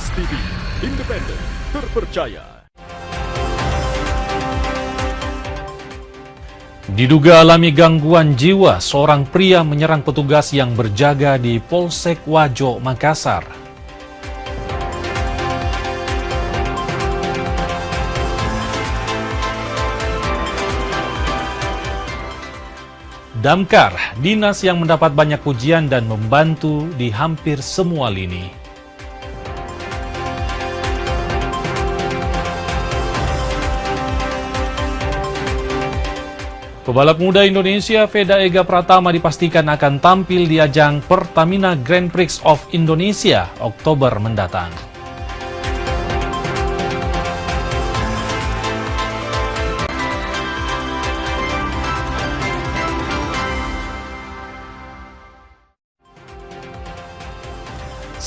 Kompas TV, independen, terpercaya. Diduga alami gangguan jiwa, seorang pria menyerang petugas yang berjaga di Polsek Wajo, Makassar. Damkar, dinas yang mendapat banyak pujian dan membantu di hampir semua lini. Pebalap muda Indonesia Veda Ega Pratama dipastikan akan tampil di ajang Pertamina Grand Prix of Indonesia Oktober mendatang.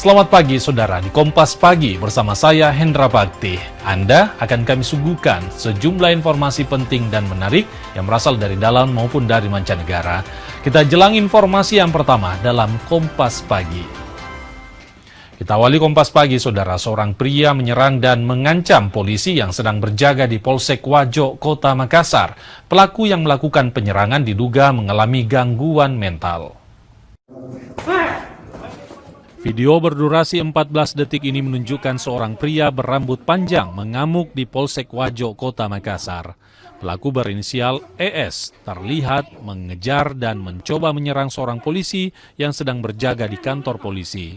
Selamat pagi saudara, di Kompas Pagi bersama saya Hendra Bakti. Anda akan kami suguhkan sejumlah informasi penting dan menarik yang berasal dari dalam maupun dari mancanegara. Kita jelang informasi yang pertama dalam Kompas Pagi. Kita awali Kompas Pagi saudara, seorang pria menyerang dan mengancam polisi yang sedang berjaga di Polsek Wajo, Kota Makassar. Pelaku yang melakukan penyerangan diduga mengalami gangguan mental. Video berdurasi 14 detik ini menunjukkan seorang pria berambut panjang mengamuk di Polsek Wajo, Kota Makassar. Pelaku berinisial ES terlihat mengejar dan mencoba menyerang seorang polisi yang sedang berjaga di kantor polisi.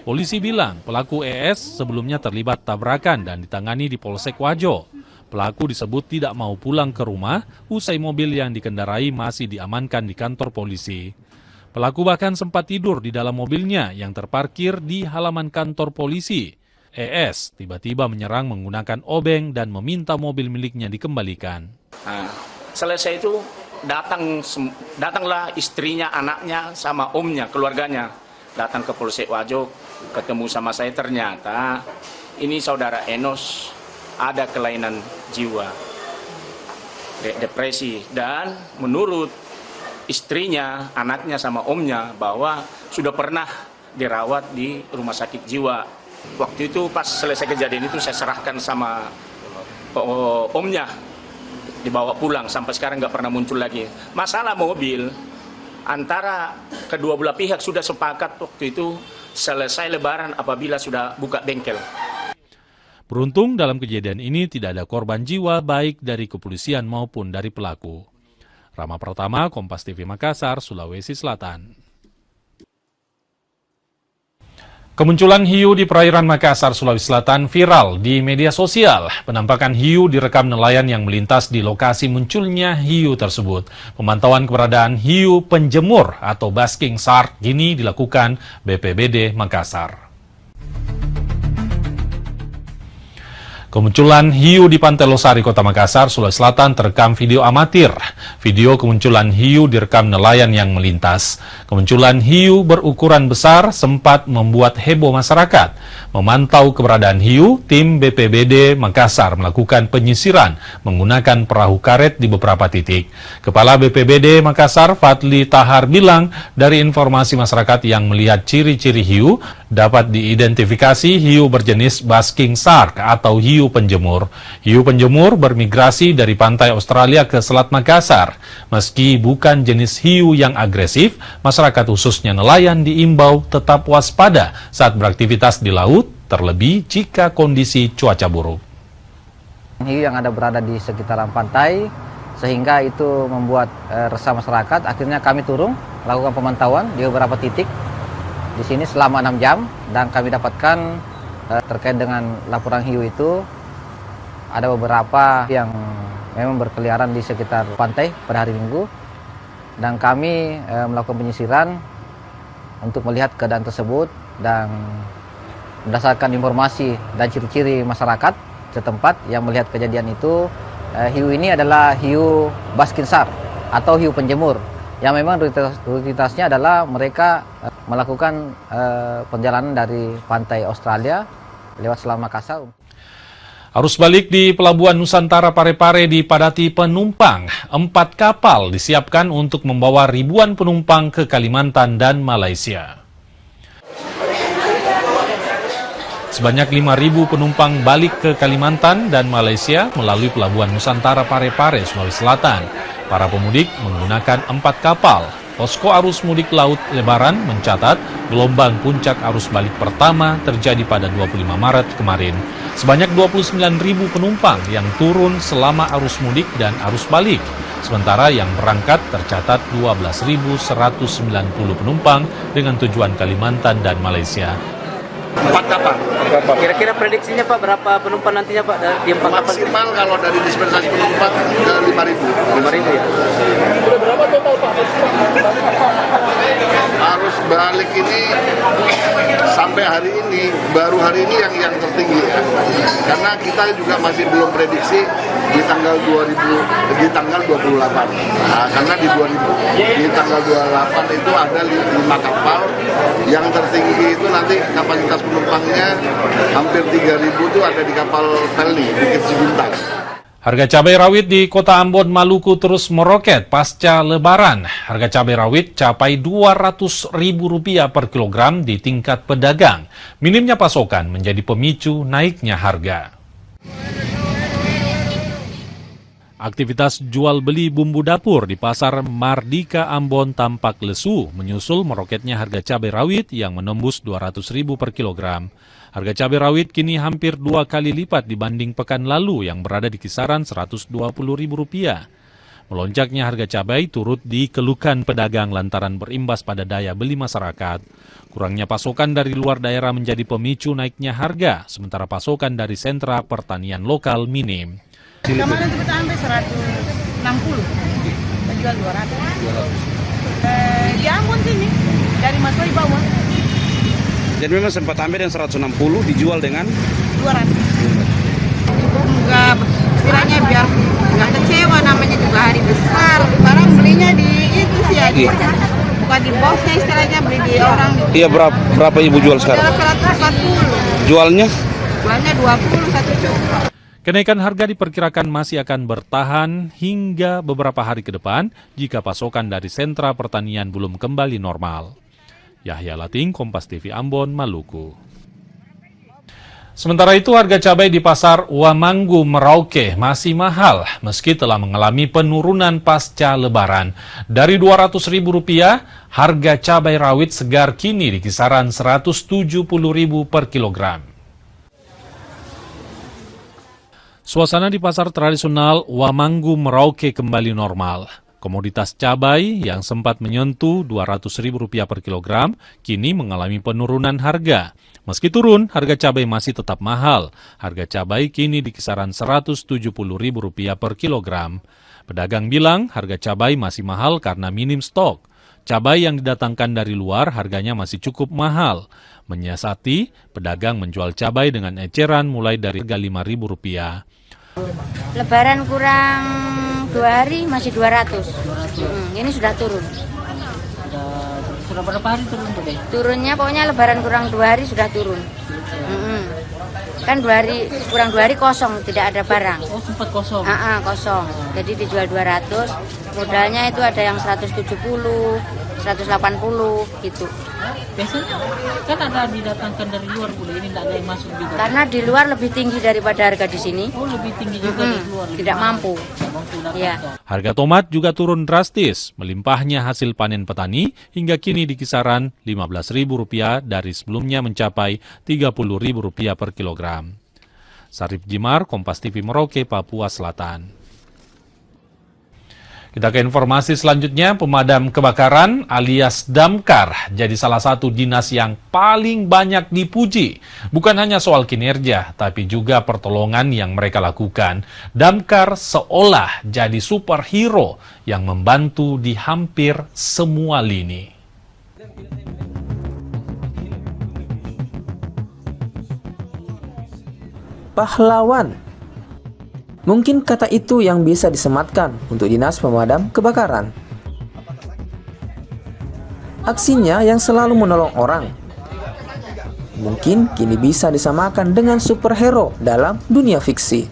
Polisi bilang pelaku ES sebelumnya terlibat tabrakan dan ditangani di Polsek Wajo. Pelaku disebut tidak mau pulang ke rumah usai mobil yang dikendarai masih diamankan di kantor polisi. Pelaku bahkan sempat tidur di dalam mobilnya yang terparkir di halaman kantor polisi. ES tiba-tiba menyerang menggunakan obeng dan meminta mobil miliknya dikembalikan. Nah, selesai itu datanglah istrinya, anaknya, sama omnya, keluarganya. Datang ke Polsek Wajo, ketemu sama saya, ternyata ini saudara Enos ada kelainan jiwa, depresi, dan menurut istrinya, anaknya, sama omnya bahwa sudah pernah dirawat di rumah sakit jiwa. Waktu itu pas selesai kejadian itu saya serahkan sama omnya, dibawa pulang, sampai sekarang nggak pernah muncul lagi. Masalah mobil, antara kedua belah pihak sudah sepakat waktu itu selesai lebaran apabila sudah buka bengkel. Beruntung dalam kejadian ini tidak ada korban jiwa baik dari kepolisian maupun dari pelaku. Rama Pratama, Kompas TV Makassar, Sulawesi Selatan. Kemunculan hiu di perairan Makassar, Sulawesi Selatan viral di media sosial. Penampakan hiu direkam nelayan yang melintas di lokasi munculnya hiu tersebut. Pemantauan keberadaan hiu penjemur atau basking shark kini dilakukan BPBD Makassar. Kemunculan hiu di Pantai Losari, Kota Makassar, Sulawesi Selatan terekam video amatir. Video kemunculan hiu direkam nelayan yang melintas. Kemunculan hiu berukuran besar sempat membuat heboh masyarakat. Memantau keberadaan hiu, tim BPBD Makassar melakukan penyisiran menggunakan perahu karet di beberapa titik. Kepala BPBD Makassar, Fadli Tahar, bilang dari informasi masyarakat yang melihat ciri-ciri hiu, dapat diidentifikasi hiu berjenis basking shark atau hiu penjemur. Hiu penjemur bermigrasi dari pantai Australia ke Selat Makassar. Meski bukan jenis hiu yang agresif, masyarakat khususnya nelayan diimbau tetap waspada saat beraktivitas di laut, terlebih jika kondisi cuaca buruk. Hiu yang berada di sekitaran pantai, sehingga itu membuat resah masyarakat. Akhirnya kami turun melakukan pemantauan di beberapa titik di sini selama 6 jam, dan kami dapatkan terkait dengan laporan hiu itu ada beberapa yang memang berkeliaran di sekitar pantai pada hari Minggu, dan kami melakukan penyisiran untuk melihat keadaan tersebut. Dan berdasarkan informasi dan ciri-ciri masyarakat setempat yang melihat kejadian itu, hiu ini adalah hiu basking shark atau hiu penjemur, yang memang rutinitasnya adalah mereka melakukan perjalanan dari pantai Australia lewat Selat Makassar. Arus balik di Pelabuhan Nusantara Parepare dipadati penumpang. 4 kapal disiapkan untuk membawa ribuan penumpang ke Kalimantan dan Malaysia. Sebanyak 5.000 penumpang balik ke Kalimantan dan Malaysia melalui Pelabuhan Nusantara Parepare, Sulawesi Selatan. Para pemudik menggunakan 4 kapal. Posko Arus Mudik Laut Lebaran mencatat gelombang puncak arus balik pertama terjadi pada 25 Maret kemarin. Sebanyak 29.000 penumpang yang turun selama arus mudik dan arus balik. Sementara yang berangkat tercatat 12.190 penumpang dengan tujuan Kalimantan dan Malaysia. 4 kapal. Kira-kira prediksinya Pak, berapa penumpang nantinya Pak di 4 kapal? Maksimal kalau dari dispensasi penumpang ke 5.000. 5.000 ya? Sudah berapa total Pak? Arus balik ini sampai hari ini, baru hari ini yang tertinggi ya. Karena kita juga masih belum prediksi di tanggal 28. Nah, karena di tanggal 28 itu ada 5 kapal yang tertinggi itu nanti kapasitas penumpangnya hampir 3.000 itu ada di kapal Pelni, Bukit Sibintang. Harga cabai rawit di Kota Ambon, Maluku terus meroket pasca Lebaran. Harga cabai rawit capai Rp200.000 per kilogram di tingkat pedagang. Minimnya pasokan menjadi pemicu naiknya harga. Aktivitas jual beli bumbu dapur di Pasar Mardika Ambon tampak lesu menyusul meroketnya harga cabai rawit yang menembus Rp200.000 per kilogram. Harga cabai rawit kini hampir 2 kali lipat dibanding pekan lalu yang berada di kisaran Rp120.000. Melonjaknya harga cabai turut dikeluhkan pedagang lantaran berimbas pada daya beli masyarakat. Kurangnya pasokan dari luar daerah menjadi pemicu naiknya harga, sementara pasokan dari sentra pertanian lokal minim. Kemarin kita ambil 160, kita jual 200. Di Ambon sini, dari Masoi bawah. Jadi memang sempat ambil yang 160 dijual dengan 200. Juga istilahnya biar nggak kecewa, namanya juga hari besar. Barang belinya di itu sih ya, bukan di bosnya istilahnya, beli di orang. Iya, berapa Ibu jual sekarang? 140. Jualnya 20 satu cukup. Kenaikan harga diperkirakan masih akan bertahan hingga beberapa hari ke depan jika pasokan dari sentra pertanian belum kembali normal. Yahya Lating, Kompas TV Ambon, Maluku. Sementara itu, harga cabai di Pasar Wamanggu, Merauke masih mahal meski telah mengalami penurunan pasca Lebaran. Dari Rp200.000, harga cabai rawit segar kini di kisaran Rp170.000 per kilogram. Suasana di pasar tradisional Wamanggu, Merauke kembali normal. Komoditas cabai yang sempat menyentuh Rp200.000 per kilogram kini mengalami penurunan harga. Meski turun, harga cabai masih tetap mahal. Harga cabai kini di kisaran Rp170.000 per kilogram. Pedagang bilang harga cabai masih mahal karena minim stok. Cabai yang didatangkan dari luar harganya masih cukup mahal. Menyiasati, pedagang menjual cabai dengan eceran mulai dari harga Rp5.000. Lebaran kurang 2 hari masih 200. Ini sudah turun. Sudah berapa hari turun tuh deh? Turunnya pokoknya Lebaran kurang 2 hari sudah turun. Kan 2 hari kurang 2 hari kosong, tidak ada barang. Oh, sempat kosong. Kosong. Jadi dijual 200. Modalnya itu ada yang 170, 180 gitu. Biasanya kan ada didatangkan dari luar, Bu. Ini tidak ada yang masuk juga. Karena di luar lebih tinggi daripada harga di sini. Oh, lebih tinggi juga dari luar. Tidak mampu. Iya. Harga tomat juga turun drastis, melimpahnya hasil panen petani hingga kini di kisaran Rp15.000 dari sebelumnya mencapai Rp30.000 per kilogram. Sarip Jimar, Kompas TV Merauke, Papua Selatan. Kita ke informasi selanjutnya, pemadam kebakaran alias Damkar jadi salah satu dinas yang paling banyak dipuji. Bukan hanya soal kinerja, tapi juga pertolongan yang mereka lakukan. Damkar seolah jadi superhero yang membantu di hampir semua lini. Pahlawan. Mungkin kata itu yang bisa disematkan untuk dinas pemadam kebakaran. Aksinya yang selalu menolong orang, mungkin kini bisa disamakan dengan superhero dalam dunia fiksi.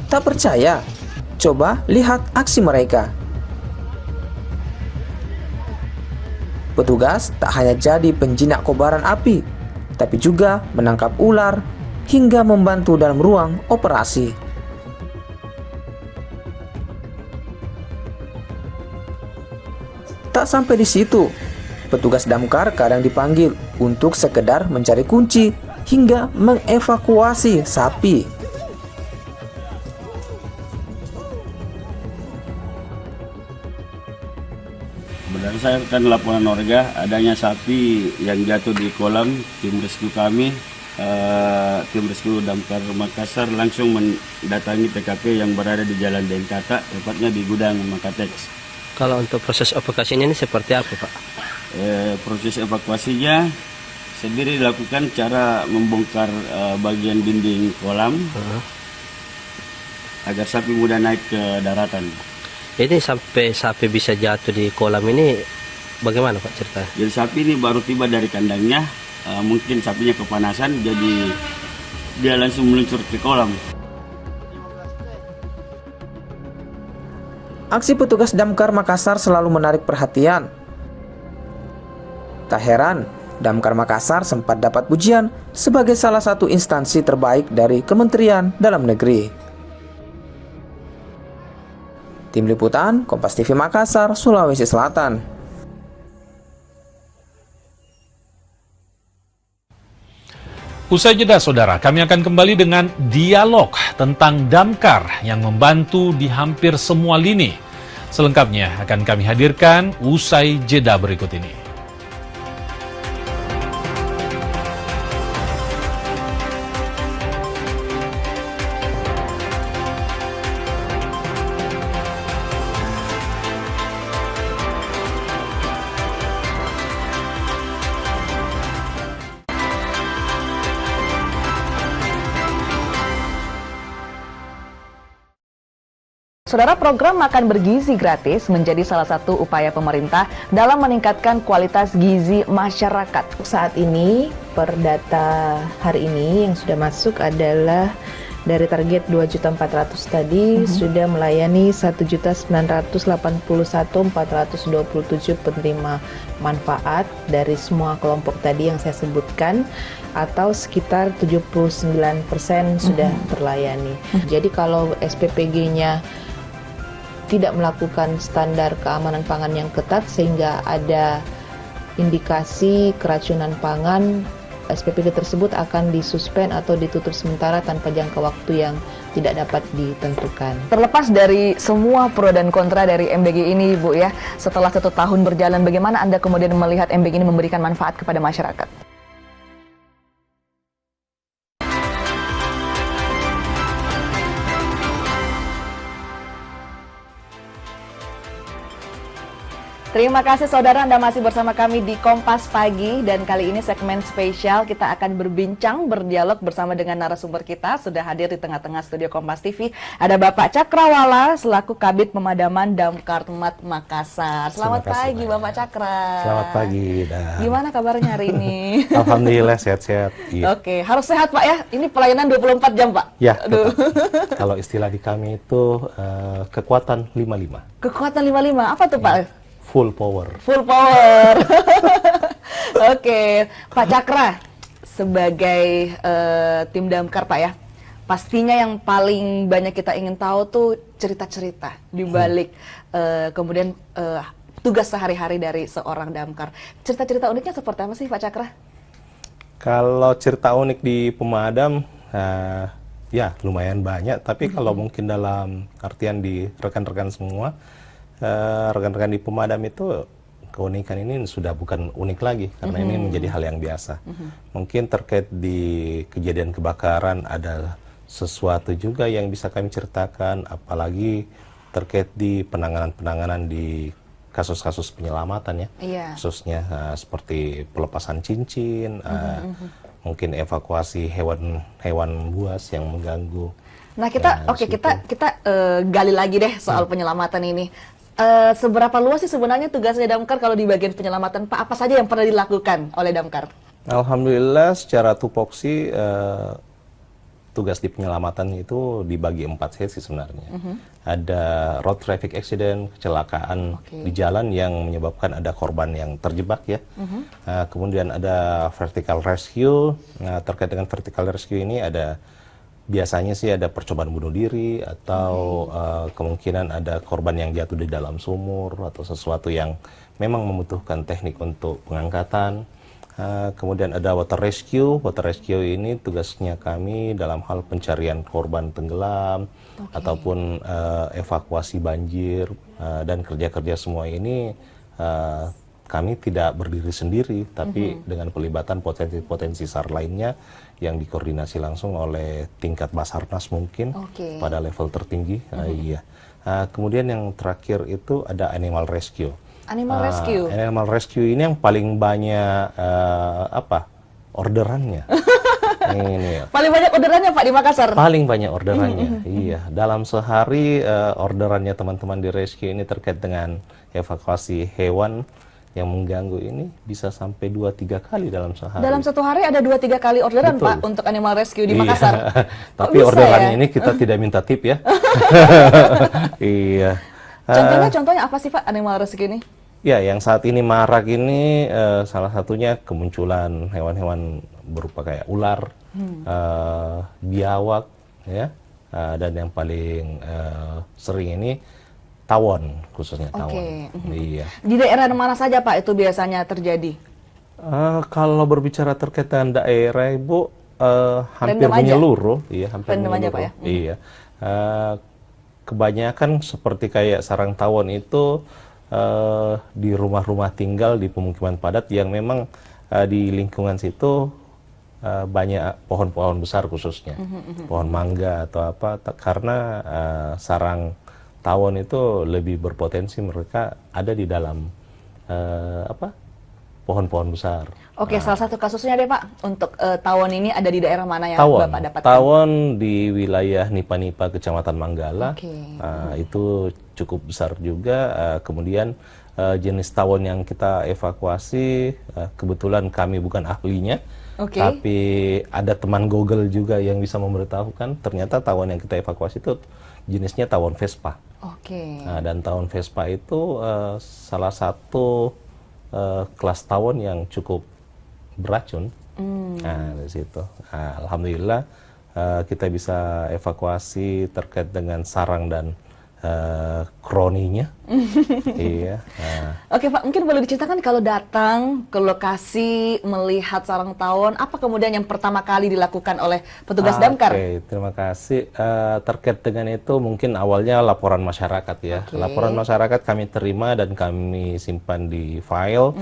Tak percaya? Coba lihat aksi mereka. Petugas tak hanya jadi penjinak kobaran api, tapi juga menangkap ular hingga membantu dalam ruang operasi. Tak sampai di situ, petugas damkar kadang dipanggil untuk sekedar mencari kunci hingga mengevakuasi sapi. Berdasarkan laporan warga adanya sapi yang jatuh di kolam, tim rescue kami, tim rescue damkar Makassar langsung mendatangi TKP yang berada di Jalan Dengkata, tepatnya di gudang Makatex. Kalau untuk proses evakuasinya ini seperti apa, Pak? Proses evakuasinya sendiri dilakukan cara membongkar bagian dinding kolam agar sapi mudah naik ke daratan. Ini sampai sapi bisa jatuh di kolam ini bagaimana, Pak, ceritanya? Jadi sapi ini baru tiba dari kandangnya, mungkin sapinya kepanasan jadi dia langsung meluncur ke kolam. Aksi petugas damkar Makassar selalu menarik perhatian. Tak heran, Damkar Makassar sempat dapat pujian sebagai salah satu instansi terbaik dari Kementerian Dalam Negeri. Tim Liputan, Kompas TV Makassar, Sulawesi Selatan. Usai jeda, saudara, kami akan kembali dengan dialog tentang damkar yang membantu di hampir semua lini. Selengkapnya akan kami hadirkan usai jeda berikut ini. Saudara, program makan bergizi gratis menjadi salah satu upaya pemerintah dalam meningkatkan kualitas gizi masyarakat. Saat ini, per data hari ini yang sudah masuk adalah dari target 2.400.000 tadi sudah melayani 1.981.427 penerima manfaat dari semua kelompok tadi yang saya sebutkan, atau sekitar 79% sudah terlayani. Jadi kalau SPPG-nya tidak melakukan standar keamanan pangan yang ketat sehingga ada indikasi keracunan pangan, SPPG tersebut akan disuspend atau ditutup sementara tanpa jangka waktu yang tidak dapat ditentukan. Terlepas dari semua pro dan kontra dari MBG ini, Bu, ya, setelah 1 tahun berjalan, bagaimana Anda kemudian melihat MBG ini memberikan manfaat kepada masyarakat? Terima kasih saudara, Anda masih bersama kami di Kompas Pagi, dan kali ini segmen spesial kita akan berbincang, berdialog bersama dengan narasumber kita. Sudah hadir di tengah-tengah studio Kompas TV ada Bapak Cakrawala selaku Kabid Pemadaman Damkar Makassar. Selamat pagi Bapak Cakra. Selamat pagi. Gimana kabarnya hari ini? Alhamdulillah sehat-sehat. Iya. Oke, harus sehat Pak ya. Ini pelayanan 24 jam Pak. Ya. Kalau istilah di kami itu kekuatan 55. Kekuatan 55 apa tuh Pak? Full power. Full power. Oke, Pak Cakra, sebagai tim damkar Pak ya, pastinya yang paling banyak kita ingin tahu tuh cerita-cerita di balik kemudian tugas sehari-hari dari seorang damkar. Cerita-cerita uniknya seperti apa sih Pak Cakra? Kalau cerita unik di pemadam, ya lumayan banyak. Tapi kalau mungkin dalam artian di rekan-rekan semua, rekan-rekan di pemadam itu keunikan ini sudah bukan unik lagi karena ini menjadi hal yang biasa. Mungkin terkait di kejadian kebakaran ada sesuatu juga yang bisa kami ceritakan, apalagi terkait di penanganan di kasus-kasus penyelamatan ya, khususnya seperti pelepasan cincin, mungkin evakuasi hewan buas yang mengganggu. Nah kita kita gali lagi deh soal penyelamatan ini. Seberapa luas sih sebenarnya tugasnya damkar kalau di bagian penyelamatan Pak? Apa saja yang pernah dilakukan oleh damkar? Alhamdulillah secara tupoksi tugas di penyelamatan itu dibagi 4 sesi sebenarnya. Ada road traffic accident, kecelakaan di jalan yang menyebabkan ada korban yang terjebak ya. Kemudian ada vertical rescue. Nah, terkait dengan vertical rescue ini ada biasanya sih ada percobaan bunuh diri atau kemungkinan ada korban yang jatuh di dalam sumur atau sesuatu yang memang membutuhkan teknik untuk pengangkatan. Kemudian ada water rescue. Water rescue ini tugasnya kami dalam hal pencarian korban tenggelam ataupun evakuasi banjir dan kerja-kerja semua ini kami tidak berdiri sendiri, tapi dengan pelibatan potensi-potensi SAR lainnya yang dikoordinasi langsung oleh tingkat Basarnas mungkin pada level tertinggi. Iya. Kemudian yang terakhir itu ada animal rescue. Animal rescue. Animal rescue ini yang paling banyak orderannya. Ini. Paling banyak orderannya Pak di Makassar? Paling banyak orderannya, iya. Dalam sehari orderannya teman-teman di rescue ini terkait dengan evakuasi hewan yang mengganggu ini bisa sampai 2-3 kali dalam sehari. Dalam satu hari ada 2-3 kali orderan, Pak, untuk animal rescue di Makassar. Tapi orderannya ini kita tidak minta tip ya. Iya. Contohnya apa sih Pak animal rescue ini? Ya, yang saat ini marak ini salah satunya kemunculan hewan-hewan berupa kayak ular, biawak, ya, dan yang paling sering ini tawon, khususnya tawon. Iya. Di daerah mana saja Pak itu biasanya terjadi? Kalau berbicara terkait dengan daerah, Ibu, hampir menyeluruh, iya, hampir menyeluruh. Pak, ya? Iya. Kebanyakan seperti kayak sarang tawon itu di rumah-rumah tinggal di pemukiman padat yang memang di lingkungan situ banyak pohon-pohon besar khususnya, pohon mangga atau apa, karena sarang tawon itu lebih berpotensi mereka ada di dalam pohon-pohon besar. Oke, salah satu kasusnya deh Pak, untuk tawon ini ada di daerah mana yang Bapak dapatkan? Tawon di wilayah Nipa-Nipa, Kecamatan Manggala, itu cukup besar juga. Kemudian jenis tawon yang kita evakuasi, kebetulan kami bukan ahlinya, tapi ada teman Google juga yang bisa memberitahukan, ternyata tawon yang kita evakuasi itu jenisnya tawon Vespa. Nah, dan tawon Vespa itu salah satu kelas tawon yang cukup beracun. Nah, dari situ, alhamdulillah kita bisa evakuasi terkait dengan sarang dan kroninya. Iya. Oke Pak, mungkin boleh diceritakan kalau datang ke lokasi melihat sarang tawon, apa kemudian yang pertama kali dilakukan oleh petugas damkar? Oke, terima kasih. Terkait dengan itu mungkin awalnya laporan masyarakat ya. Laporan masyarakat kami terima dan kami simpan di file.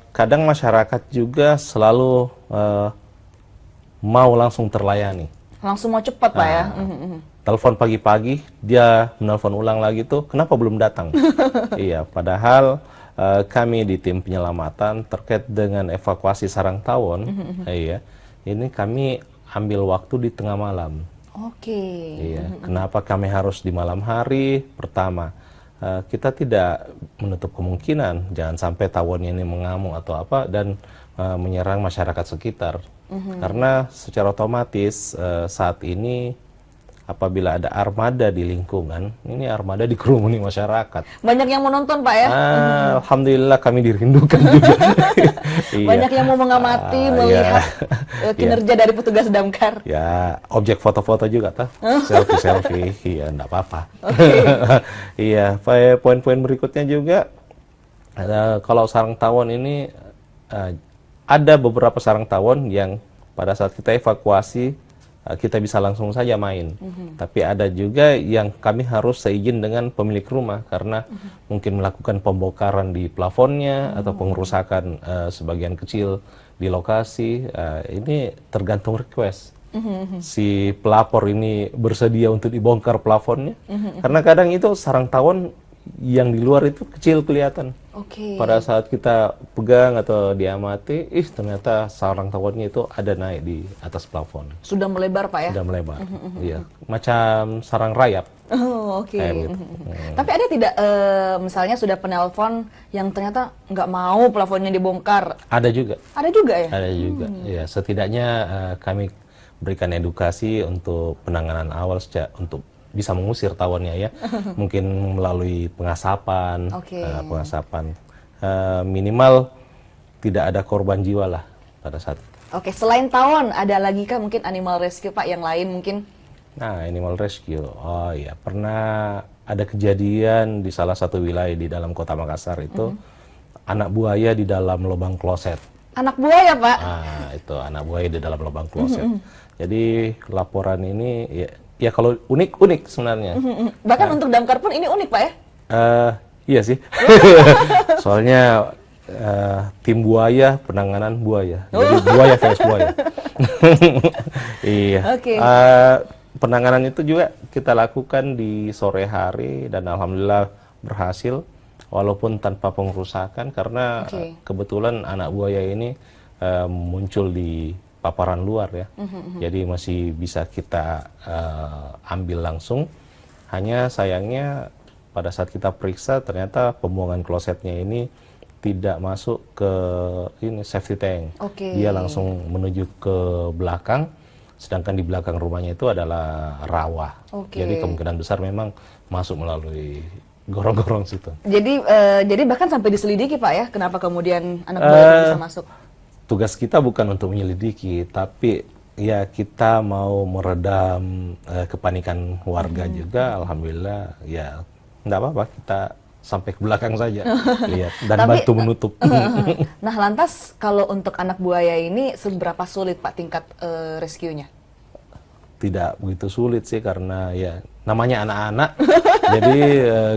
Kadang masyarakat juga selalu mau langsung terlayani. Langsung mau cepat Pak ya? Telepon pagi-pagi, dia menelpon ulang lagi tuh, kenapa belum datang? Iya, padahal kami di tim penyelamatan terkait dengan evakuasi sarang tawon, iya, ini kami ambil waktu di tengah malam. Iya, kenapa kami harus di malam hari? Pertama, kita tidak menutup kemungkinan jangan sampai tawon ini mengamuk atau apa dan menyerang masyarakat sekitar. Karena secara otomatis saat ini apabila ada armada di lingkungan, ini armada dikerumuni masyarakat. Banyak yang menonton Pak ya? Alhamdulillah kami dirindukan juga. Banyak yang mau mengamati, melihat kinerja dari petugas damkar. Ya, objek foto-foto juga tuh, selfie-selfie, iya enggak apa-apa. Iya, poin-poin berikutnya juga, kalau sarang tawon ini, ada beberapa sarang tawon yang pada saat kita evakuasi, kita bisa langsung saja main. Tapi ada juga yang kami harus seizin dengan pemilik rumah karena mungkin melakukan pembongkaran di plafonnya atau pengerusakan sebagian kecil di lokasi. Ini tergantung request. Si pelapor ini bersedia untuk dibongkar plafonnya. Karena kadang itu sarang tawon yang di luar itu kecil kelihatan. Pada saat kita pegang atau diamati, ternyata sarang tawonnya itu ada naik di atas plafon. Sudah melebar Pak ya? Sudah melebar, iya. Macam sarang rayap. Gitu. Tapi ada tidak misalnya sudah penelpon yang ternyata nggak mau plafonnya dibongkar? Ada juga. Ada juga ya? Ada juga, ya. Setidaknya kami berikan edukasi untuk penanganan awal untuk bisa mengusir tawonnya ya. Mungkin melalui pengasapan, minimal tidak ada korban jiwa lah pada saat. Oke, selain tawon ada lagi kah mungkin animal rescue Pak yang lain mungkin? Nah, animal rescue, oh iya, pernah ada kejadian di salah satu wilayah di dalam kota Makassar itu anak buaya di dalam lubang kloset. Anak buaya Pak? Nah, itu anak buaya di dalam lubang kloset. Jadi laporan ini ya kalau unik sebenarnya. Bahkan untuk damkar pun ini unik Pak ya? Iya sih. Soalnya tim buaya, penanganan buaya. Jadi buaya versus buaya. Iya. Penanganan itu juga kita lakukan di sore hari dan alhamdulillah berhasil walaupun tanpa pengrusakan karena kebetulan anak buaya ini muncul di paparan luar ya. Jadi masih bisa kita ambil langsung. Hanya sayangnya pada saat kita periksa ternyata pembuangan klosetnya ini tidak masuk ke ini safety tank. Dia langsung menuju ke belakang, sedangkan di belakang rumahnya itu adalah rawa. Jadi kemungkinan besar memang masuk melalui gorong-gorong situ. Jadi bahkan sampai diselidiki Pak ya, kenapa kemudian anak buaya bisa masuk? Tugas kita bukan untuk menyelidiki, tapi ya kita mau meredam kepanikan warga juga. Alhamdulillah ya enggak apa-apa, kita sampai ke belakang saja lihat dan bantu menutup. Nah, lantas kalau untuk anak buaya ini seberapa sulit Pak tingkat rescue-nya? Tidak begitu sulit sih karena ya namanya anak-anak jadi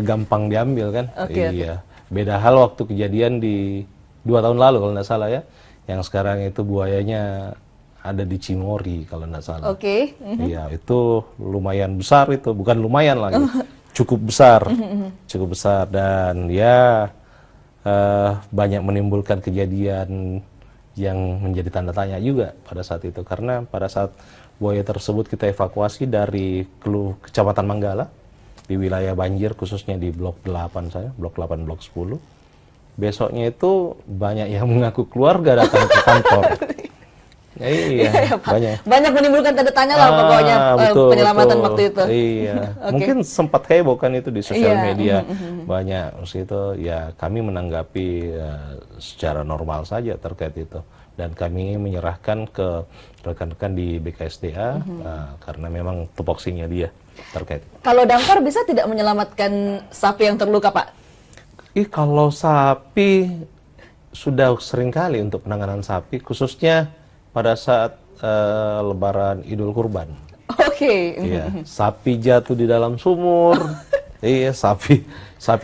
gampang diambil kan. Iya. Beda hal waktu kejadian di 2 tahun lalu kalau nggak salah ya. Yang sekarang itu buayanya ada di Cimory kalau nggak salah. Iya, itu lumayan besar itu, bukan lumayan lagi. Cukup besar dan ya banyak menimbulkan kejadian yang menjadi tanda tanya juga pada saat itu karena pada saat buaya tersebut kita evakuasi dari Kecamatan Manggala di wilayah banjir khususnya di blok 8 saya, blok 8 blok 10. Besoknya itu banyak yang mengaku keluarga datang ke kantor. Iya, banyak menimbulkan tanda tanya lah pokoknya penyelamatan waktu itu. Iya, mungkin sempat heboh kan itu di sosial media banyak. Itu ya kami menanggapi secara normal saja terkait itu dan kami menyerahkan ke rekan-rekan di BKSDA karena memang tupoksinya dia terkait. Kalau damkar bisa tidak menyelamatkan sapi yang terluka Pak? Kalau sapi sudah sering kali untuk penanganan sapi khususnya pada saat Lebaran Idul Kurban. Iya, sapi jatuh di dalam sumur, iya sapi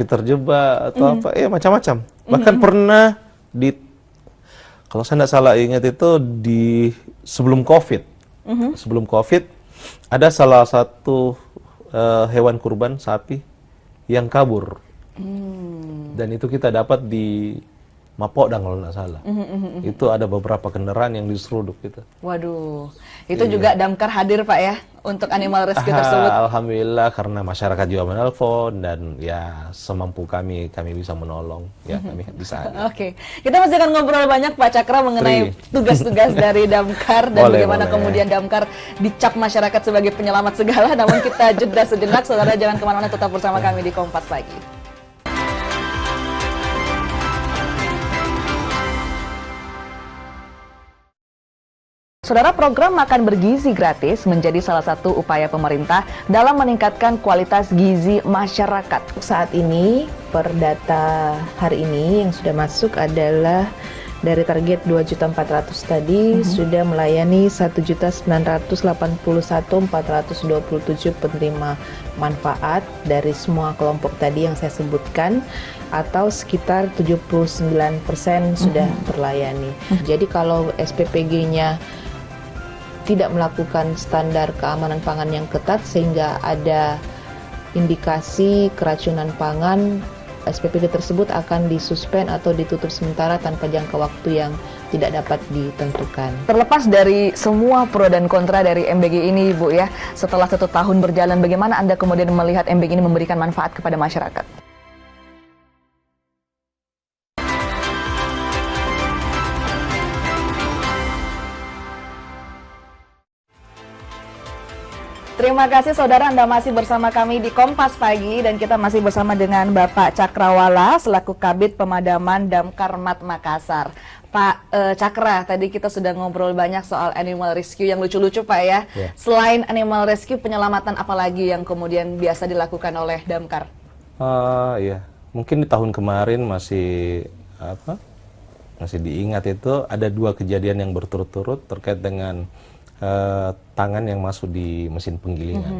terjebak atau apa, macam-macam. Bahkan pernah kalau saya tidak salah ingat itu di sebelum COVID, ada salah satu hewan kurban sapi yang kabur, dan itu kita dapat di Mapodang kalau nggak salah. Itu ada beberapa kendaraan yang diseruduk gitu. Waduh, itu juga damkar hadir Pak ya untuk animal rescue tersebut. Alhamdulillah karena masyarakat juga menelpon dan ya semampu kami bisa menolong ya kami bisa. Kita masih akan ngobrol banyak Pak Cakra mengenai tugas-tugas dari damkar dan bagaimana kemudian damkar dicap masyarakat sebagai penyelamat segala. Namun kita jeda sejenak, saudara jangan kemana-mana, tetap bersama kami di Kompas Pagi. Saudara, program makan bergizi gratis menjadi salah satu upaya pemerintah dalam meningkatkan kualitas gizi masyarakat. Saat ini, per data hari ini yang sudah masuk adalah dari target 2.400.000 tadi sudah melayani 1.981.427 penerima manfaat dari semua kelompok tadi yang saya sebutkan, atau sekitar 79% sudah terlayani. Jadi kalau SPPG-nya tidak melakukan standar keamanan pangan yang ketat sehingga ada indikasi keracunan pangan, SPPG tersebut akan disuspend atau ditutup sementara tanpa jangka waktu yang tidak dapat ditentukan. Terlepas dari semua pro dan kontra dari MBG ini Bu ya, setelah 1 tahun berjalan bagaimana Anda kemudian melihat MBG ini memberikan manfaat kepada masyarakat? Terima kasih saudara, Anda masih bersama kami di Kompas Pagi dan kita masih bersama dengan Bapak Cakrawala selaku Kabid Pemadaman Damkar Mat Makassar. Pak Cakra, tadi kita sudah ngobrol banyak soal animal rescue yang lucu-lucu Pak ya. Selain animal rescue, penyelamatan apa lagi yang kemudian biasa dilakukan oleh Damkar? Ya, mungkin di tahun kemarin masih diingat itu ada 2 kejadian yang berturut-turut terkait dengan tangan yang masuk di mesin penggilingan.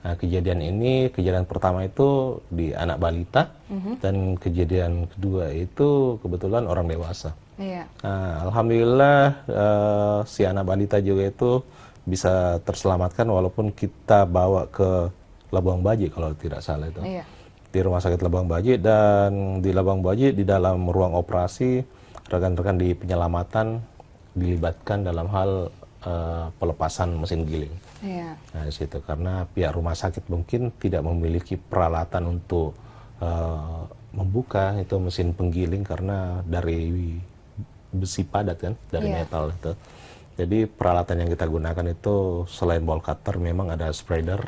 Nah, kejadian pertama itu di anak balita dan kejadian kedua itu kebetulan orang dewasa. Nah, alhamdulillah si anak balita juga itu bisa terselamatkan walaupun kita bawa ke Labuang Baji kalau tidak salah itu. Di Rumah Sakit Labuang Baji, dan di Labuang Baji di dalam ruang operasi rekan-rekan di penyelamatan dilibatkan dalam hal pelepasan mesin giling. Nah, di situ karena pihak rumah sakit mungkin tidak memiliki peralatan untuk membuka itu mesin penggiling karena dari besi padat kan, dari metal itu. Jadi peralatan yang kita gunakan itu selain ball cutter memang ada spreader,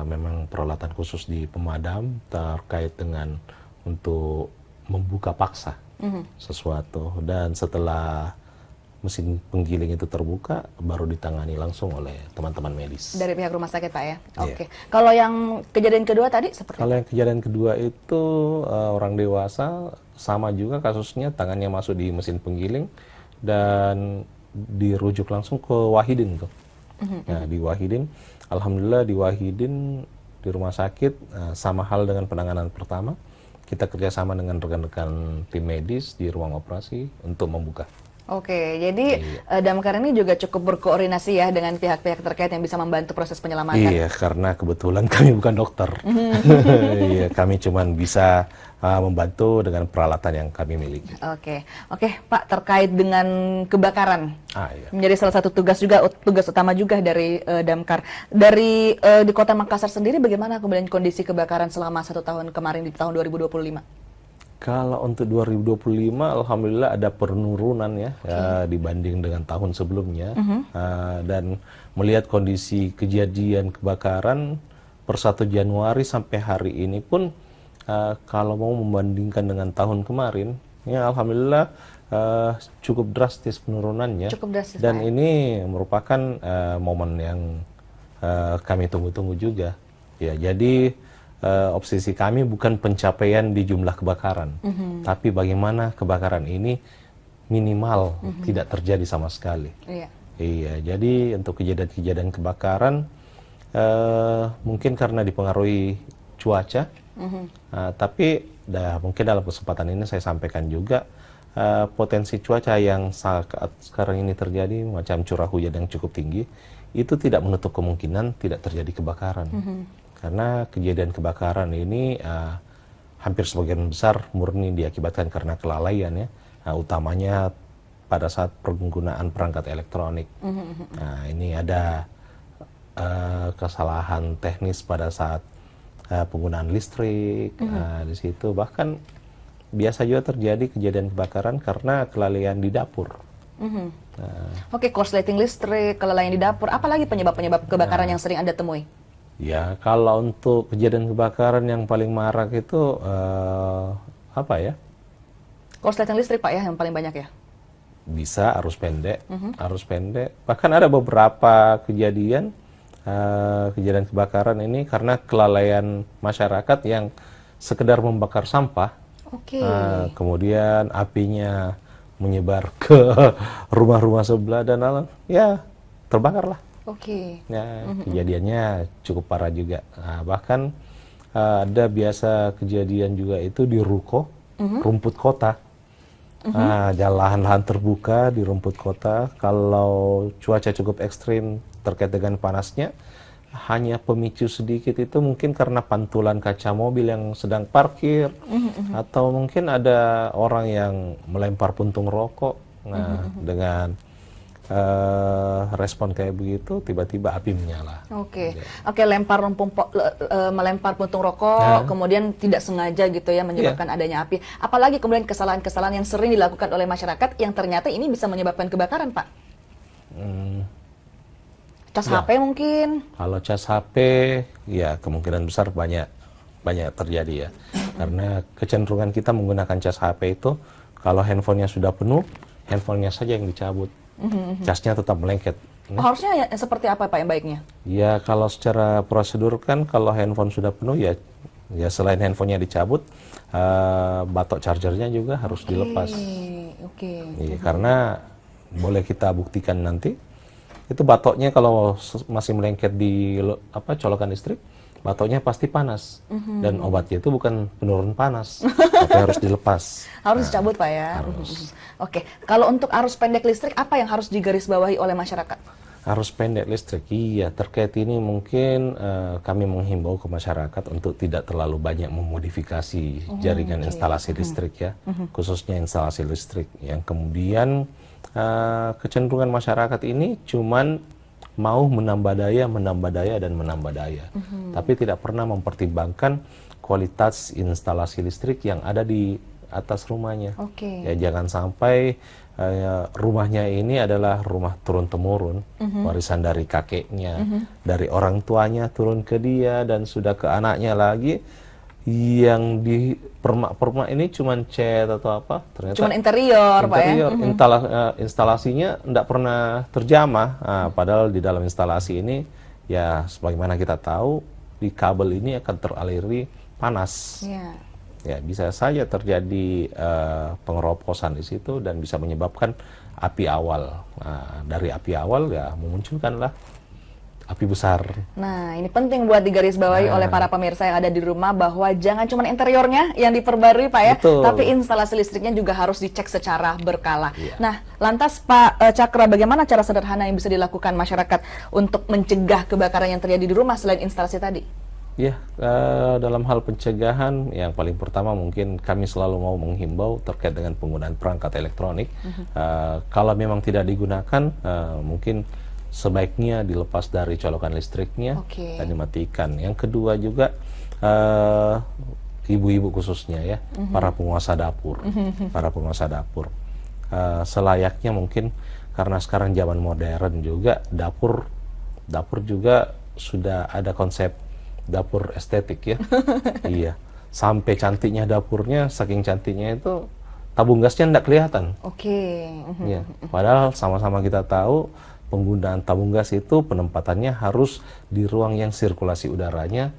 memang peralatan khusus di pemadam terkait dengan untuk membuka paksa sesuatu, dan setelah mesin penggiling itu terbuka baru ditangani langsung oleh teman-teman medis dari pihak rumah sakit Pak ya. Oke. Kalau yang kejadian kedua tadi seperti Kalau yang kejadian kedua itu orang dewasa, sama juga kasusnya, tangannya masuk di mesin penggiling dan dirujuk langsung ke Wahidin tuh. Nah, di Wahidin, alhamdulillah di Wahidin di rumah sakit sama hal dengan penanganan pertama, kita kerjasama dengan rekan-rekan tim medis di ruang operasi untuk membuka. Oke, jadi Damkar ini juga cukup berkoordinasi ya dengan pihak-pihak terkait yang bisa membantu proses penyelamatan. Iya, karena kebetulan kami bukan dokter. Iya, kami cuma bisa membantu dengan peralatan yang kami miliki. Oke, Pak, terkait dengan kebakaran, menjadi salah satu tugas utama juga dari Damkar. Dari di Kota Makassar sendiri, bagaimana kemudian kondisi kebakaran selama 1 tahun kemarin di tahun 2025? Kalau untuk 2025, alhamdulillah ada penurunan ya, dibanding dengan tahun sebelumnya. Dan melihat kondisi kejadian kebakaran per 1 Januari sampai hari ini pun, kalau mau membandingkan dengan tahun kemarin, ya alhamdulillah cukup drastis penurunannya. Dan ini merupakan momen yang kami tunggu-tunggu juga. Ya, jadi obsesi kami bukan pencapaian di jumlah kebakaran, tapi bagaimana kebakaran ini minimal tidak terjadi sama sekali. Iya, jadi untuk kejadian-kejadian kebakaran mungkin karena dipengaruhi cuaca, tapi mungkin dalam kesempatan ini saya sampaikan juga potensi cuaca yang saat sekarang ini terjadi, macam curah hujan yang cukup tinggi, itu tidak menutup kemungkinan tidak terjadi kebakaran. Karena kejadian kebakaran ini hampir sebagian besar murni diakibatkan karena kelalaian ya, utamanya pada saat penggunaan perangkat elektronik. Nah, ini ada kesalahan teknis pada saat penggunaan listrik, di situ bahkan biasa juga terjadi kejadian kebakaran karena kelalaian di dapur. Oke, korsleting listrik, kelalaian di dapur, apalagi penyebab-penyebab kebakaran yang sering Anda temui? Ya, kalau untuk kejadian kebakaran yang paling marak itu apa ya? Korsleting listrik Pak ya, yang paling banyak ya? Bisa arus pendek, Bahkan ada beberapa kejadian kebakaran ini karena kelalaian masyarakat yang sekedar membakar sampah. Kemudian apinya menyebar ke rumah-rumah sebelah dan ya terbakarlah. Ya, kejadiannya cukup parah juga. Bahkan ada biasa kejadian juga itu di ruko, rumput kota. Lahan-lahan terbuka di rumput kota. Kalau cuaca cukup ekstrim terkait dengan panasnya, hanya pemicu sedikit itu mungkin karena pantulan kaca mobil yang sedang parkir, atau mungkin ada orang yang melempar puntung rokok. Dengan respon kayak begitu, tiba-tiba api menyala. Melempar puntung rokok, kemudian tidak sengaja gitu ya menyebabkan adanya api. Apalagi kemudian kesalahan-kesalahan yang sering dilakukan oleh masyarakat yang ternyata ini bisa menyebabkan kebakaran, Pak. Cas Ya. HP mungkin? Kalau cas HP, ya kemungkinan besar banyak terjadi ya. Karena kecenderungan kita menggunakan cas HP itu, kalau handphonenya sudah penuh, handphonenya saja yang dicabut. Casnya tetap melengket. Harusnya seperti apa Pak yang baiknya? Ya kalau secara prosedur kan kalau handphone sudah penuh ya selain handphonenya dicabut, batok chargernya juga harus dilepas. Iya, karena boleh kita buktikan nanti itu batoknya kalau masih melengket di colokan listrik, batoknya pasti panas dan obatnya itu bukan penurun panas, tapi harus dilepas. Harus dicabut Pak ya. Harus. Oke, kalau untuk arus pendek listrik apa yang harus digarisbawahi oleh masyarakat? Arus pendek listrik, iya terkait ini mungkin kami menghimbau ke masyarakat untuk tidak terlalu banyak memodifikasi jaringan instalasi listrik ya, khususnya instalasi listrik. Yang kemudian kecenderungan masyarakat ini cuman mau menambah daya, tapi tidak pernah mempertimbangkan kualitas instalasi listrik yang ada di atas rumahnya. Ya jangan sampai rumahnya ini adalah rumah turun-temurun, warisan dari kakeknya, dari orang tuanya turun ke dia dan sudah ke anaknya lagi. Yang di permak-permak ini cuman cat atau apa? Ternyata cuman interior Pak ya. Instalasinya tidak pernah terjamah. Padahal di dalam instalasi ini ya sebagaimana kita tahu di kabel ini akan teraliri panas. Ya bisa saja terjadi pengeroposan di situ dan bisa menyebabkan api awal. Dari api awal ya memunculkanlah api besar. Nah, ini penting buat digarisbawahi oleh para pemirsa yang ada di rumah bahwa jangan cuma interiornya yang diperbarui Pak ya, tapi instalasi listriknya juga harus dicek secara berkala. Nah, lantas Pak Cakra, bagaimana cara sederhana yang bisa dilakukan masyarakat untuk mencegah kebakaran yang terjadi di rumah selain instalasi tadi? Ya, dalam hal pencegahan yang paling pertama mungkin kami selalu mau menghimbau terkait dengan penggunaan perangkat elektronik. Kalau memang tidak digunakan, mungkin sebaiknya dilepas dari colokan listriknya dan dimatikan. Yang kedua juga ibu-ibu khususnya ya, para penguasa dapur, selayaknya mungkin karena sekarang zaman modern juga dapur juga sudah ada konsep dapur estetik ya. Iya, sampai cantiknya dapurnya, saking cantiknya itu tabung gasnya tidak kelihatan. Iya, padahal sama-sama kita tahu penggunaan tabung gas itu penempatannya harus di ruang yang sirkulasi udaranya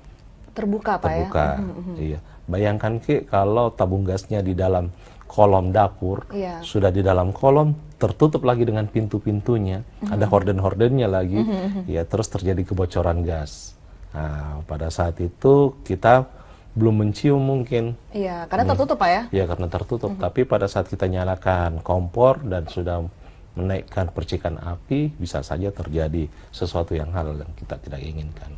terbuka Pak ya. Iya. Bayangkan kalau tabung gasnya di dalam kolom dapur, sudah di dalam kolom tertutup lagi dengan pintu-pintunya, ada horden-hordennya lagi, ya terus terjadi kebocoran gas. Nah, pada saat itu kita belum mencium mungkin. Iya, karena tertutup Pak ya. Iya, karena tertutup. Tapi pada saat kita nyalakan kompor dan sudah menaikkan percikan api, bisa saja terjadi sesuatu yang kita tidak inginkan.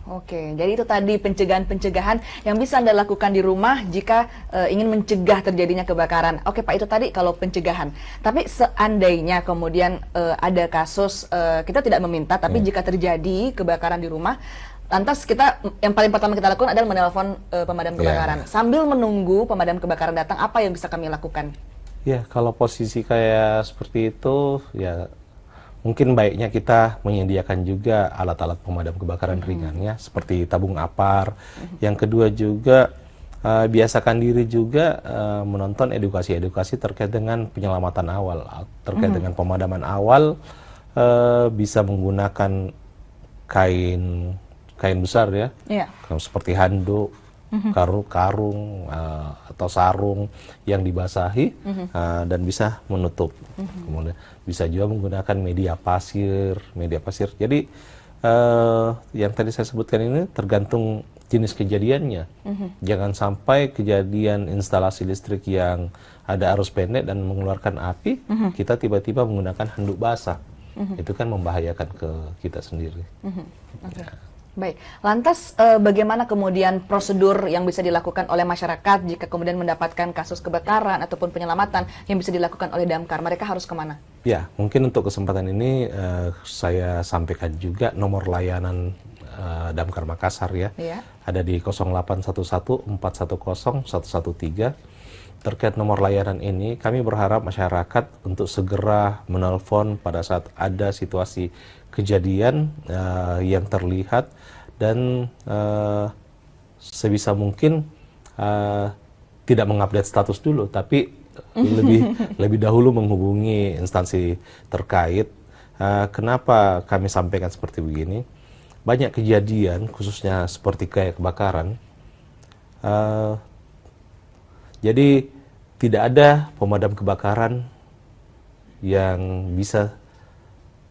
Jadi itu tadi pencegahan-pencegahan yang bisa Anda lakukan di rumah jika ingin mencegah terjadinya kebakaran. Pak, itu tadi kalau pencegahan. Tapi seandainya kemudian ada kasus, kita tidak meminta, tapi jika terjadi kebakaran di rumah, lantas yang paling pertama kita lakukan adalah menelpon pemadam kebakaran. Sambil menunggu pemadam kebakaran datang, apa yang bisa kami lakukan? Ya, kalau posisi kayak seperti itu, ya mungkin baiknya kita menyediakan juga alat-alat pemadam kebakaran ringannya, seperti tabung apar. Yang kedua juga, biasakan diri juga menonton edukasi-edukasi terkait dengan penyelamatan awal, terkait dengan pemadaman awal, bisa menggunakan kain besar ya, seperti handuk, karung atau sarung yang dibasahi dan bisa menutup. Kemudian bisa juga menggunakan media pasir. Jadi yang tadi saya sebutkan ini tergantung jenis kejadiannya. Jangan sampai kejadian instalasi listrik yang ada arus pendek dan mengeluarkan api, kita tiba-tiba menggunakan handuk basah. Itu kan membahayakan ke kita sendiri. Baik, lantas bagaimana kemudian prosedur yang bisa dilakukan oleh masyarakat jika kemudian mendapatkan kasus kebakaran ataupun penyelamatan yang bisa dilakukan oleh damkar? Mereka harus kemana? Ya, mungkin untuk kesempatan ini saya sampaikan juga nomor layanan Damkar Makassar ya. Ada di 0811 410 113. terkait nomor layanan ini, kami berharap masyarakat untuk segera menelpon pada saat ada situasi kejadian yang terlihat, dan sebisa mungkin tidak mengupdate status dulu, tapi lebih dahulu menghubungi instansi terkait. Kenapa kami sampaikan seperti begini? Banyak kejadian, khususnya seperti kayak kebakaran, jadi tidak ada pemadam kebakaran yang bisa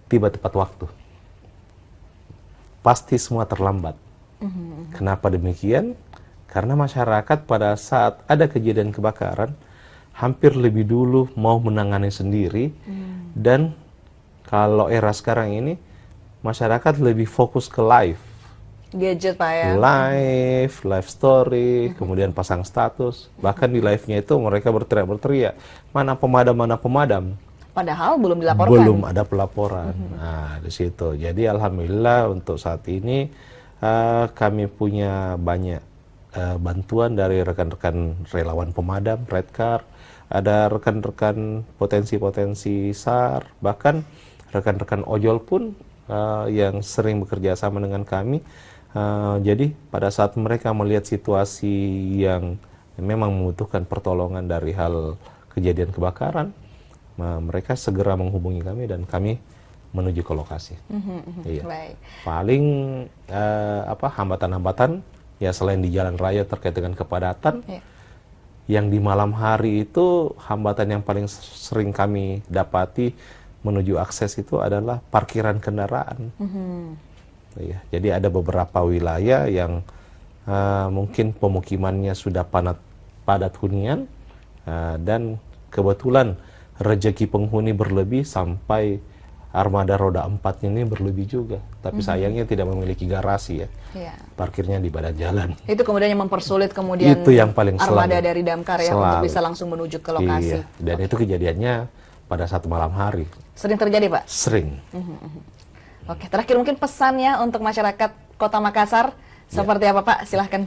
tiba tepat waktu. Pasti semua terlambat. Kenapa demikian? Karena masyarakat pada saat ada kejadian kebakaran hampir lebih dulu mau menangani sendiri, dan kalau era sekarang ini masyarakat lebih fokus ke live. Gadget Pak ya. Live story, kemudian pasang status. Bahkan di live-nya itu mereka berteriak-berteriak, mana pemadam. Padahal belum dilaporkan. Belum ada pelaporan. Nah, di situ. Jadi alhamdulillah untuk saat ini kami punya banyak bantuan dari rekan-rekan relawan pemadam, Redcar, ada rekan-rekan potensi SAR, bahkan rekan-rekan ojol pun yang sering bekerja sama dengan kami. Jadi pada saat mereka melihat situasi yang memang membutuhkan pertolongan dari hal kejadian kebakaran, mereka segera menghubungi kami dan kami menuju ke lokasi. Iya. Baik. Paling hambatan-hambatan ya selain di jalan raya terkait dengan kepadatan, yang di malam hari itu hambatan yang paling sering kami dapati menuju akses itu adalah parkiran kendaraan. Ya, jadi ada beberapa wilayah yang mungkin pemukimannya sudah padat hunian, dan kebetulan rezeki penghuni berlebih sampai armada roda 4 ini berlebih juga. Tapi sayangnya tidak memiliki garasi ya. Parkirnya di badan jalan. Itu kemudian yang mempersulit kemudian itu yang paling armada dari damkar ya untuk bisa langsung menuju ke lokasi. Iya. Dan itu kejadiannya pada saat malam hari. Sering terjadi Pak? Sering. Oke, terakhir mungkin pesannya untuk masyarakat Kota Makassar seperti apa Pak? Silahkan.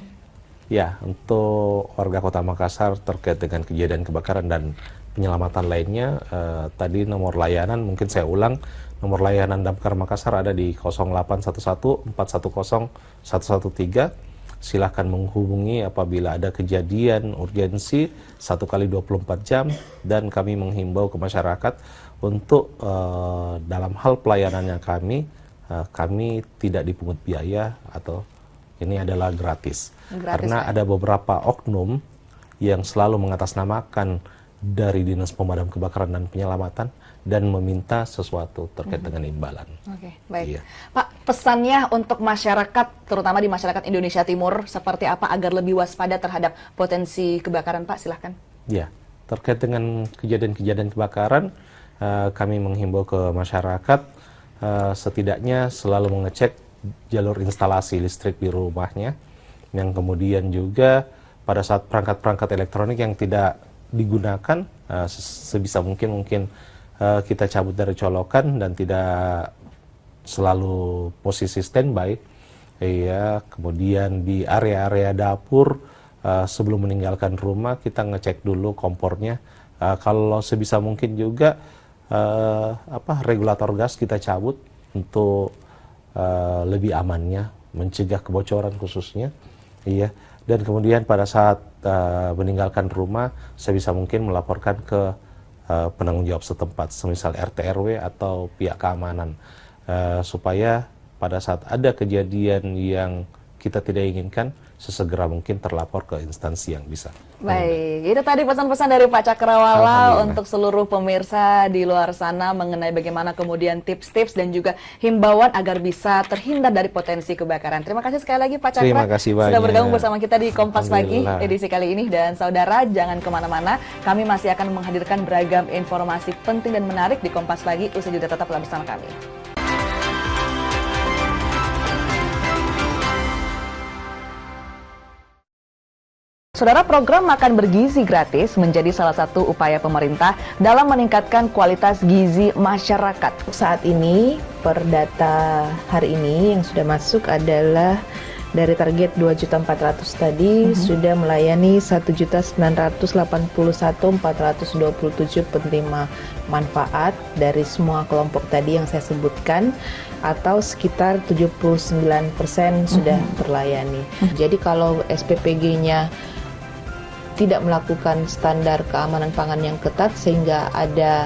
Ya, untuk warga Kota Makassar terkait dengan kejadian kebakaran dan penyelamatan lainnya, tadi nomor layanan mungkin saya ulang, nomor layanan Damkar Makassar ada di 0811 410 113. Silahkan menghubungi apabila ada kejadian urgensi 1 kali 24 jam, dan kami menghimbau ke masyarakat untuk dalam hal pelayanannya kami tidak dipungut biaya atau ini adalah gratis. Karena ada beberapa oknum yang selalu mengatasnamakan dari Dinas Pemadam Kebakaran dan Penyelamatan dan meminta sesuatu terkait dengan imbalan. Oke, baik. Pak, pesannya untuk masyarakat, terutama di masyarakat Indonesia Timur, seperti apa agar lebih waspada terhadap potensi kebakaran, Pak? Silahkan. Ya, terkait dengan kejadian-kejadian kebakaran, kami menghimbau ke masyarakat setidaknya selalu mengecek jalur instalasi listrik di rumahnya, yang kemudian juga pada saat perangkat-perangkat elektronik yang tidak digunakan, sebisa mungkin kita cabut dari colokan dan tidak selalu posisi standby. Ya, kemudian di area-area dapur sebelum meninggalkan rumah kita ngecek dulu kompornya. Kalau sebisa mungkin juga regulator gas kita cabut untuk lebih amannya, mencegah kebocoran khususnya. Iya. Dan kemudian pada saat meninggalkan rumah, sebisa mungkin melaporkan ke penanggung jawab setempat, semisal RT RW atau pihak keamanan, supaya pada saat ada kejadian yang kita tidak inginkan, sesegera mungkin terlapor ke instansi yang bisa. Baik, itu tadi pesan-pesan dari Pak Cakrawala untuk seluruh pemirsa di luar sana mengenai bagaimana kemudian tips-tips dan juga himbauan agar bisa terhindar dari potensi kebakaran. Terima kasih sekali lagi Pak Cakra. Terima kasih banyak. Sudah bergabung bersama kita di Kompas Pagi edisi kali ini. Dan saudara, jangan kemana-mana, kami masih akan menghadirkan beragam informasi penting dan menarik di Kompas Pagi. Usai jeda tetaplah bersama kami. Saudara, program makan bergizi gratis menjadi salah satu upaya pemerintah dalam meningkatkan kualitas gizi masyarakat. Saat ini, per data hari ini yang sudah masuk adalah Dari target 2.400.000 tadi sudah melayani 1.981.427 penerima manfaat dari semua kelompok tadi yang saya sebutkan, atau sekitar 79% sudah terlayani. Jadi kalau SPPG-nya tidak melakukan standar keamanan pangan yang ketat sehingga ada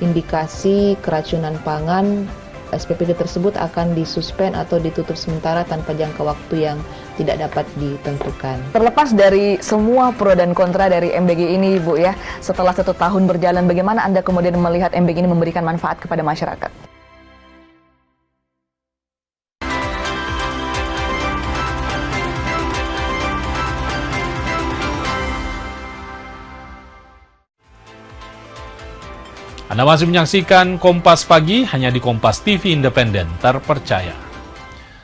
indikasi keracunan pangan, SPPG tersebut akan disuspend atau ditutup sementara tanpa jangka waktu yang tidak dapat ditentukan. Terlepas dari semua pro dan kontra dari MBG ini, Bu ya, setelah 1 tahun berjalan, bagaimana Anda kemudian melihat MBG ini memberikan manfaat kepada masyarakat? Anda masih menyaksikan Kompas Pagi hanya di Kompas TV Independen terpercaya.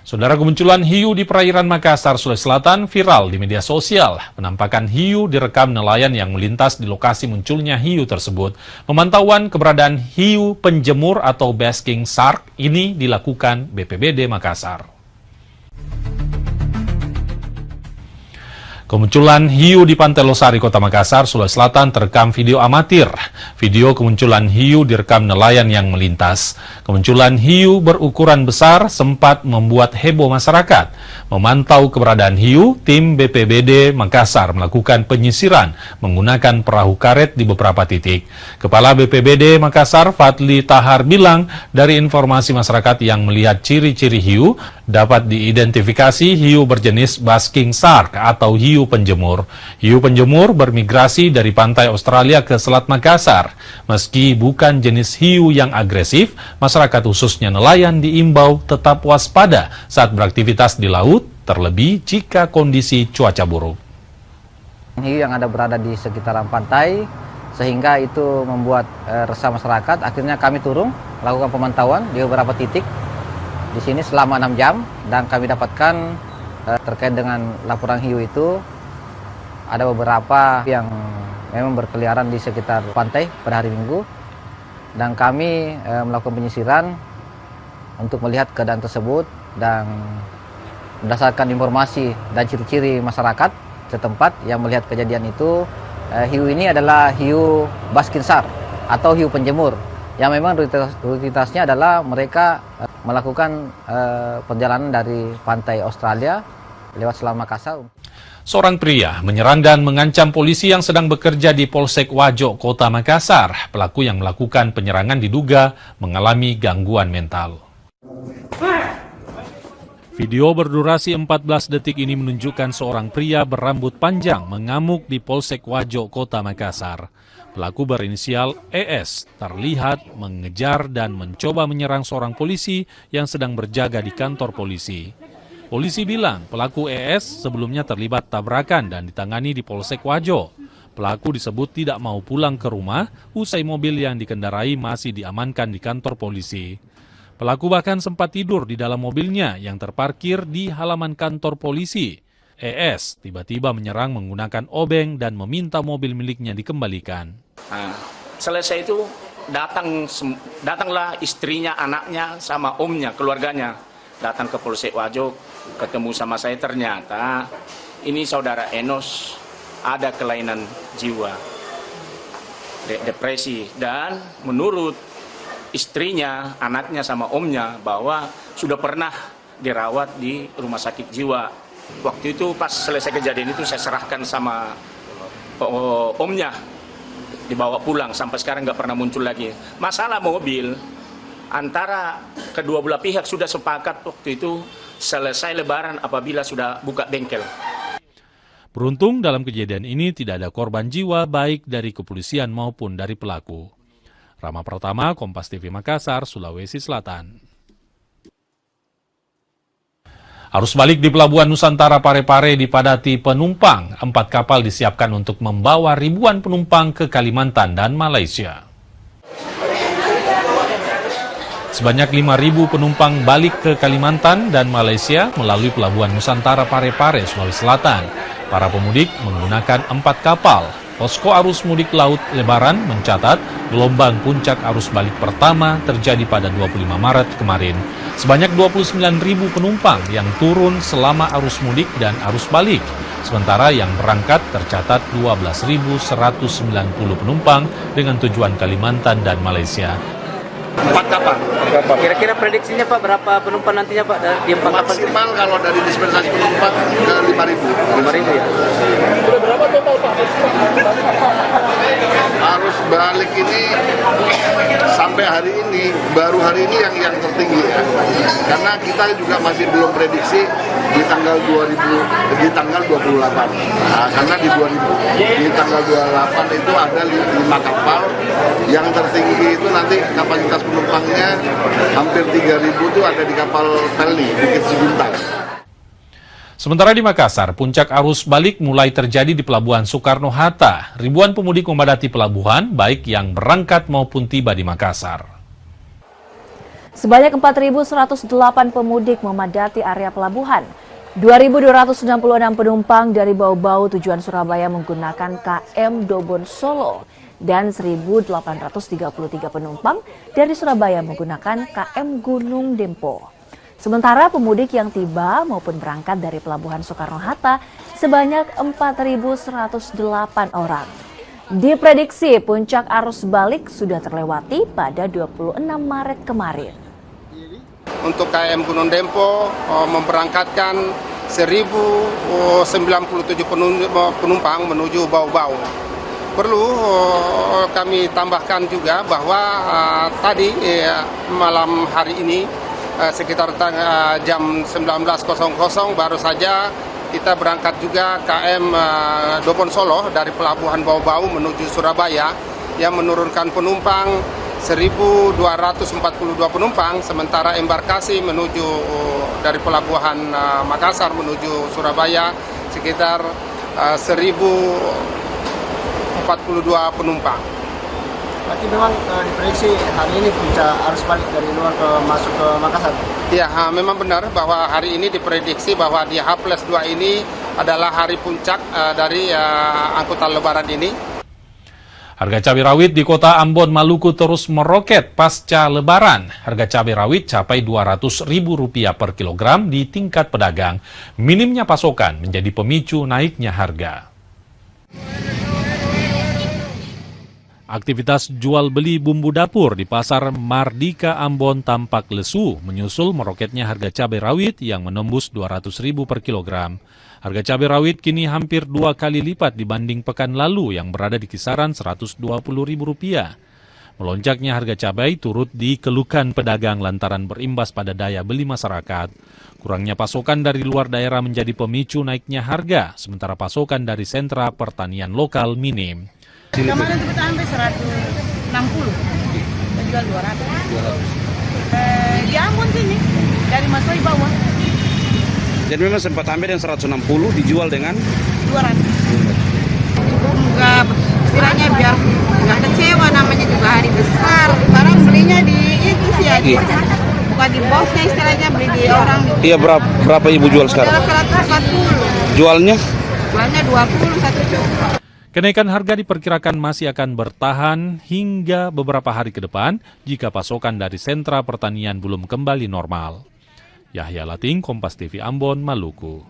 Saudara, kemunculan hiu di perairan Makassar, Sulawesi Selatan viral di media sosial. Penampakan hiu direkam nelayan yang melintas di lokasi munculnya hiu tersebut. Pemantauan keberadaan hiu penjemur atau basking shark ini dilakukan BPBD Makassar. Kemunculan hiu di Pantai Losari, Kota Makassar, Sulawesi Selatan terekam video amatir. Video kemunculan hiu direkam nelayan yang melintas. Kemunculan hiu berukuran besar sempat membuat heboh masyarakat. Memantau keberadaan hiu, tim BPBD Makassar melakukan penyisiran menggunakan perahu karet di beberapa titik. Kepala BPBD Makassar, Fadli Tahar, bilang dari informasi masyarakat yang melihat ciri-ciri hiu, dapat diidentifikasi hiu berjenis basking shark atau hiu penjemur. Hiu penjemur bermigrasi dari pantai Australia ke Selat Makassar. Meski bukan jenis hiu yang agresif, masyarakat khususnya nelayan diimbau tetap waspada saat beraktivitas di laut, terlebih jika kondisi cuaca buruk. Hiu yang ada berada di sekitaran pantai, sehingga itu membuat resah masyarakat. Akhirnya kami turun, melakukan pemantauan di beberapa titik di sini selama 6 jam, dan kami dapatkan terkait dengan laporan hiu itu ada beberapa yang memang berkeliaran di sekitar pantai pada hari Minggu, dan kami melakukan penyisiran untuk melihat keadaan tersebut, dan berdasarkan informasi dan ciri-ciri masyarakat setempat yang melihat kejadian itu, hiu ini adalah hiu basking shark atau hiu penjemur, yang memang rutinitasnya adalah mereka melakukan perjalanan dari pantai Australia lewat Selat Makassar. Seorang pria menyerang dan mengancam polisi yang sedang bekerja di Polsek Wajo, Kota Makassar. Pelaku yang melakukan penyerangan diduga mengalami gangguan mental. Video berdurasi 14 detik ini menunjukkan seorang pria berambut panjang mengamuk di Polsek Wajo, Kota Makassar. Pelaku berinisial ES terlihat mengejar dan mencoba menyerang seorang polisi yang sedang berjaga di kantor polisi. Polisi bilang pelaku ES sebelumnya terlibat tabrakan dan ditangani di Polsek Wajo. Pelaku disebut tidak mau pulang ke rumah usai mobil yang dikendarai masih diamankan di kantor polisi. Pelaku bahkan sempat tidur di dalam mobilnya yang terparkir di halaman kantor polisi. ES tiba-tiba menyerang menggunakan obeng dan meminta mobil miliknya dikembalikan. Nah, selesai itu datanglah istrinya, anaknya, sama omnya, keluarganya. Datang ke Polsek Wajo, ketemu sama saya, ternyata ini saudara Enos ada kelainan jiwa, depresi, dan menurut istrinya, anaknya, sama omnya bahwa sudah pernah dirawat di rumah sakit jiwa. Waktu itu pas selesai kejadian itu saya serahkan sama omnya, dibawa pulang, sampai sekarang nggak pernah muncul lagi. Masalah mobil, antara kedua belah pihak sudah sepakat waktu itu selesai lebaran apabila sudah buka bengkel. Beruntung dalam kejadian ini tidak ada korban jiwa baik dari kepolisian maupun dari pelaku. Rama Pratama, Kompas TV Makassar, Sulawesi Selatan. Arus balik di Pelabuhan Nusantara Parepare dipadati penumpang. 4 kapal disiapkan untuk membawa ribuan penumpang ke Kalimantan dan Malaysia. Sebanyak 5.000 penumpang balik ke Kalimantan dan Malaysia melalui Pelabuhan Nusantara Parepare, Sulawesi Selatan. Para pemudik menggunakan 4 kapal. Posko Arus Mudik Laut Lebaran mencatat gelombang puncak arus balik pertama terjadi pada 25 Maret kemarin. Sebanyak 29.000 penumpang yang turun selama arus mudik dan arus balik. Sementara yang berangkat tercatat 12.190 penumpang dengan tujuan Kalimantan dan Malaysia. 4 kapal. Kira-kira prediksinya Pak, berapa penumpang nantinya Pak di 4 kapal? Maksimal kalau dari dispensasi penumpang ke 5.000. 5.000 ya? Sudah berapa total Pak? Arus balik ini sampai hari ini, baru hari ini yang tertinggi ya. Karena kita juga masih belum prediksi di tanggal 28. Nah, karena di tanggal 28 itu ada 5 kapal. Yang tertinggi itu nanti kapasitas penumpangnya hampir 3.000 itu ada di kapal Pelni, Bukit Siguntang. Sementara di Makassar, puncak arus balik mulai terjadi di Pelabuhan Soekarno-Hatta. Ribuan pemudik memadati pelabuhan, baik yang berangkat maupun tiba di Makassar. Sebanyak 4.108 pemudik memadati area pelabuhan. 2.266 penumpang dari Bau-Bau tujuan Surabaya menggunakan KM Dobon Solo dan 1.833 penumpang dari Surabaya menggunakan KM Gunung Dempo. Sementara pemudik yang tiba maupun berangkat dari Pelabuhan Soekarno-Hatta sebanyak 4.108 orang. Diprediksi puncak arus balik sudah terlewati pada 26 Maret kemarin. Untuk KM Gunung Dempo memberangkatkan 1.097 penumpang menuju Bau-Bau. Perlu kami tambahkan juga bahwa tadi malam hari ini sekitar jam 19.00 baru saja kita berangkat juga KM Dobon Solo dari Pelabuhan Bau-Bau menuju Surabaya yang menurunkan penumpang 1.242 penumpang, sementara embarkasi menuju dari Pelabuhan Makassar menuju Surabaya sekitar 1.042 penumpang. Berarti memang diprediksi hari ini puncak arus balik dari luar masuk ke Makassar? Ya, memang benar bahwa hari ini diprediksi bahwa di H+2 ini adalah hari puncak dari angkutan lebaran ini. Harga cabai rawit di kota Ambon, Maluku terus meroket pasca lebaran. Harga cabai rawit capai Rp200.000 per kilogram di tingkat pedagang. Minimnya pasokan menjadi pemicu naiknya harga. Aktivitas jual beli bumbu dapur di Pasar Mardika Ambon tampak lesu menyusul meroketnya harga cabai rawit yang menembus Rp200.000 per kilogram. Harga cabai rawit kini hampir 2 kali lipat dibanding pekan lalu yang berada di kisaran Rp120.000. Melonjaknya harga cabai turut dikeluhkan pedagang lantaran berimbas pada daya beli masyarakat. Kurangnya pasokan dari luar daerah menjadi pemicu naiknya harga, sementara pasokan dari sentra pertanian lokal minim. Kemarin kita ambil 160, kita jual 200. Di Ambon sini, dari Masoi bawah. Jadi memang sempat ambil yang 160 dijual dengan 200. Cukup enggak, istilahnya biar enggak kecewa, namanya juga hari besar. Barang belinya di itu sih ya, bukan di bosnya istilahnya, beli di orang. Iya, berapa ibu jual sekarang? 140. Jualnya? Jualnya 20 satu cukup. Kenaikan harga diperkirakan masih akan bertahan hingga beberapa hari ke depan jika pasokan dari sentra pertanian belum kembali normal. Yahya Lating, Kompas TV Ambon, Maluku.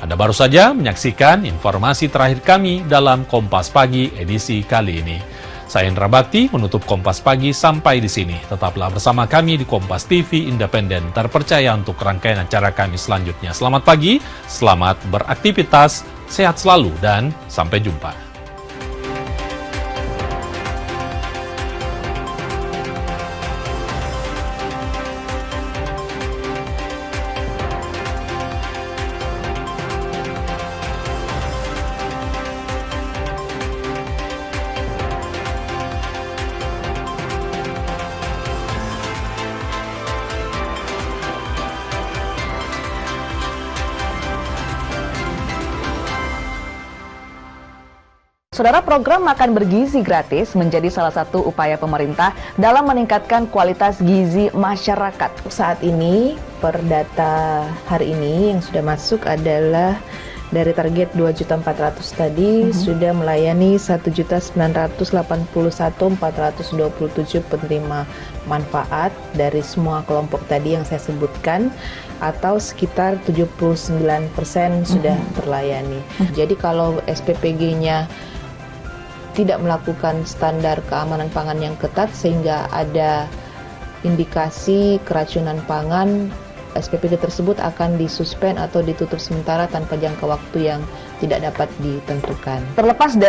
Anda baru saja menyaksikan informasi terakhir kami dalam Kompas Pagi edisi kali ini. Saya Indra Bakti menutup Kompas Pagi sampai di sini. Tetaplah bersama kami di Kompas TV Independen terpercaya untuk rangkaian acara kami selanjutnya. Selamat pagi, selamat beraktivitas, sehat selalu, dan sampai jumpa. Saudara, program makan bergizi gratis menjadi salah satu upaya pemerintah dalam meningkatkan kualitas gizi masyarakat. Saat ini, per data hari ini yang sudah masuk adalah Dari target 2.400.000 tadi sudah melayani 1.981.427 penerima manfaat dari semua kelompok tadi yang saya sebutkan, atau sekitar 79% sudah terlayani. Jadi kalau SPPG-nya tidak melakukan standar keamanan pangan yang ketat sehingga ada indikasi keracunan pangan, SPPG tersebut akan disuspend atau ditutup sementara tanpa jangka waktu yang tidak dapat ditentukan. Terlepas dari